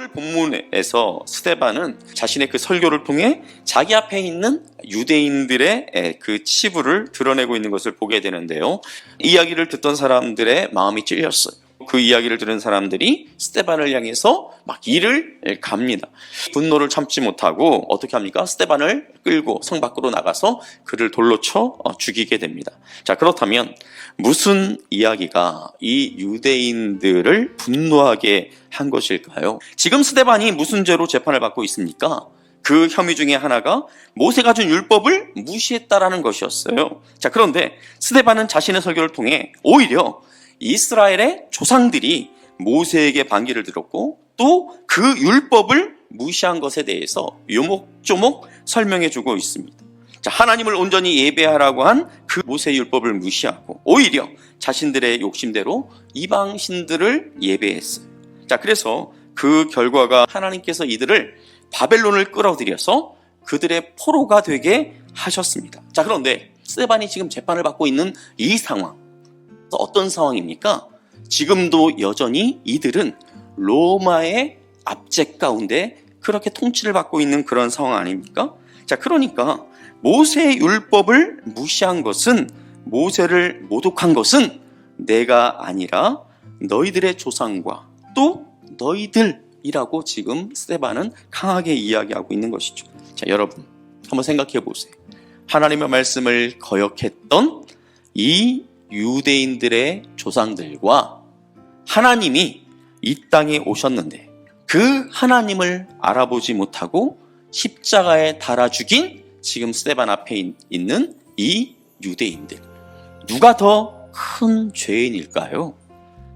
오늘 본문에서 스데반은 자신의 그 설교를 통해 자기 앞에 있는 유대인들의 그 치부를 드러내고 있는 것을 보게 되는데요. 이야기를 듣던 사람들의 마음이 찔렸어요. 그 이야기를 들은 사람들이 스데반을 향해서 막 이를 갑니다. 분노를 참지 못하고 어떻게 합니까? 스데반을 끌고 성 밖으로 나가서 그를 돌로 쳐 죽이게 됩니다. 자, 그렇다면 무슨 이야기가 이 유대인들을 분노하게 한 것일까요? 지금 스데반이 무슨 죄로 재판을 받고 있습니까? 그 혐의 중에 하나가 모세가 준 율법을 무시했다라는 것이었어요. 자, 그런데 스데반은 자신의 설교를 통해 오히려 이스라엘의 조상들이 모세에게 반기를 들었고 또 그 율법을 무시한 것에 대해서 요목조목 설명해주고 있습니다. 자, 하나님을 온전히 예배하라고 한 그 모세 율법을 무시하고 오히려 자신들의 욕심대로 이방신들을 예배했어요. 자, 그래서 그 결과가 하나님께서 이들을 바벨론을 끌어들여서 그들의 포로가 되게 하셨습니다. 자, 그런데 스데반이 지금 재판을 받고 있는 이 상황, 어떤 상황입니까? 지금도 여전히 이들은 로마의 압제 가운데 그렇게 통치를 받고 있는 그런 상황 아닙니까? 자, 그러니까 모세의 율법을 무시한 것은, 모세를 모독한 것은 내가 아니라 너희들의 조상과 또 너희들이라고 지금 스데반은 강하게 이야기하고 있는 것이죠. 자, 여러분 한번 생각해 보세요. 하나님의 말씀을 거역했던 이 유대인들의 조상들과 하나님이 이 땅에 오셨는데 그 하나님을 알아보지 못하고 십자가에 달아 죽인 지금 스데반 앞에 있는 이 유대인들, 누가 더 큰 죄인일까요?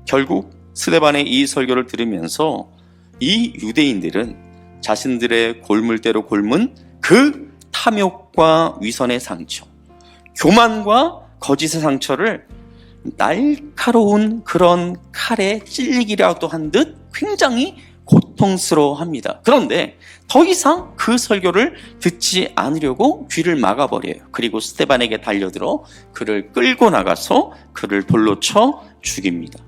결국 스데반의 이 설교를 들으면서 이 유대인들은 자신들의 골물대로 골문 그 탐욕과 위선의 상처, 교만과 거짓의 상처를 날카로운 그런 칼에 찔리기라도 한 듯 굉장히 고통스러워합니다. 그런데 더 이상 그 설교를 듣지 않으려고 귀를 막아버려요. 그리고 스데반에게 달려들어 그를 끌고 나가서 그를 돌로 쳐 죽입니다.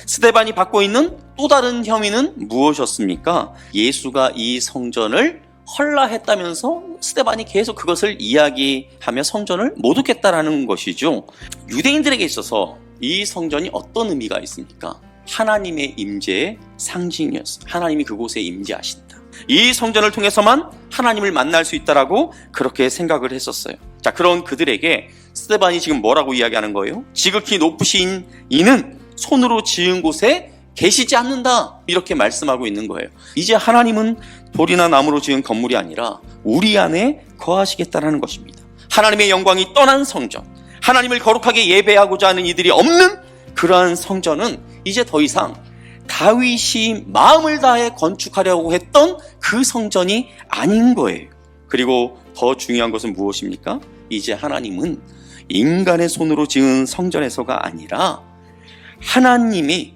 스데반이 받고 있는 또 다른 혐의는 무엇이었습니까? 예수가 이 성전을 헐라했다면서 스데반이 계속 그것을 이야기하며 성전을 모독했다라는 것이죠. 유대인들에게 있어서 이 성전이 어떤 의미가 있습니까? 하나님의 임재의 상징이었어요. 하나님이 그곳에 임재하신다. 이 성전을 통해서만 하나님을 만날 수 있다라고 그렇게 생각을 했었어요. 자, 그런 그들에게 스데반이 지금 뭐라고 이야기하는 거예요? 지극히 높으신 이는 손으로 지은 곳에 계시지 않는다, 이렇게 말씀하고 있는 거예요. 이제 하나님은 돌이나 나무로 지은 건물이 아니라 우리 안에 거하시겠다는 것입니다. 하나님의 영광이 떠난 성전, 하나님을 거룩하게 예배하고자 하는 이들이 없는 그러한 성전은 이제 더 이상 다윗이 마음을 다해 건축하려고 했던 그 성전이 아닌 거예요. 그리고 더 중요한 것은 무엇입니까? 이제 하나님은 인간의 손으로 지은 성전에서가 아니라 하나님이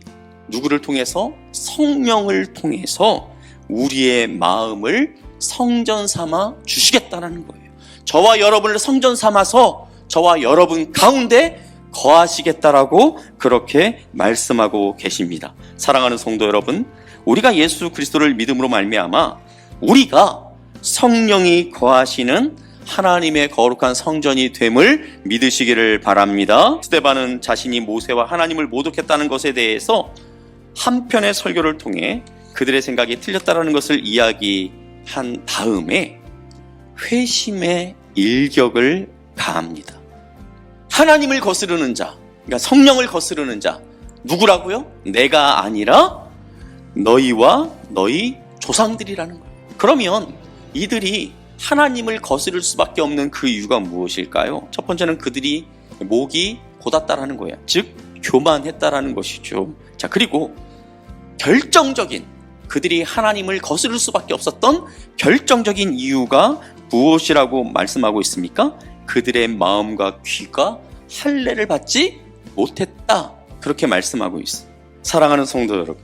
누구를 통해서? 성령을 통해서 우리의 마음을 성전 삼아 주시겠다는 거예요. 저와 여러분을 성전 삼아서 저와 여러분 가운데 거하시겠다라고 그렇게 말씀하고 계십니다. 사랑하는 성도 여러분, 우리가 예수 그리스도를 믿음으로 말미암아 우리가 성령이 거하시는 하나님의 거룩한 성전이 됨을 믿으시기를 바랍니다. 스데반은 자신이 모세와 하나님을 모독했다는 것에 대해서 한편의 설교를 통해 그들의 생각이 틀렸다는 것을 이야기한 다음에 회심의 일격을 가합니다. 하나님을 거스르는 자, 그러니까 성령을 거스르는 자, 누구라고요? 내가 아니라 너희와 너희 조상들이라는 거예요. 그러면 이들이 하나님을 거스를 수밖에 없는 그 이유가 무엇일까요? 첫 번째는 그들이 목이 곧았다라는 거예요. 즉 교만했다라는 것이죠. 자, 그리고 결정적인, 그들이 하나님을 거스를 수밖에 없었던 결정적인 이유가 무엇이라고 말씀하고 있습니까? 그들의 마음과 귀가 할례를 받지 못했다, 그렇게 말씀하고 있어요. 사랑하는 성도 여러분,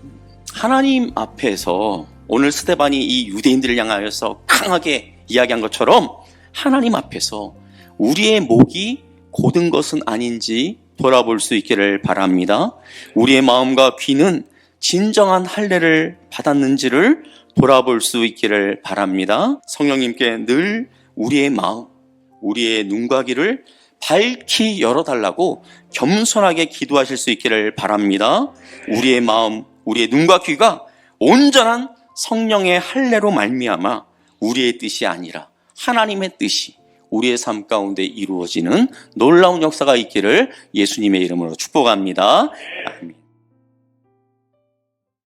하나님 앞에서 오늘 스데반이 이 유대인들을 향하여서 강하게 이야기한 것처럼 하나님 앞에서 우리의 목이 곧은 것은 아닌지 돌아볼 수 있기를 바랍니다. 우리의 마음과 귀는 진정한 할례를 받았는지를 돌아볼 수 있기를 바랍니다. 성령님께 늘 우리의 마음, 우리의 눈과 귀를 밝히 열어달라고 겸손하게 기도하실 수 있기를 바랍니다. 우리의 마음, 우리의 눈과 귀가 온전한 성령의 할례로 말미암아 우리의 뜻이 아니라 하나님의 뜻이 우리의 삶 가운데 이루어지는 놀라운 역사가 있기를 예수님의 이름으로 축복합니다. 아멘.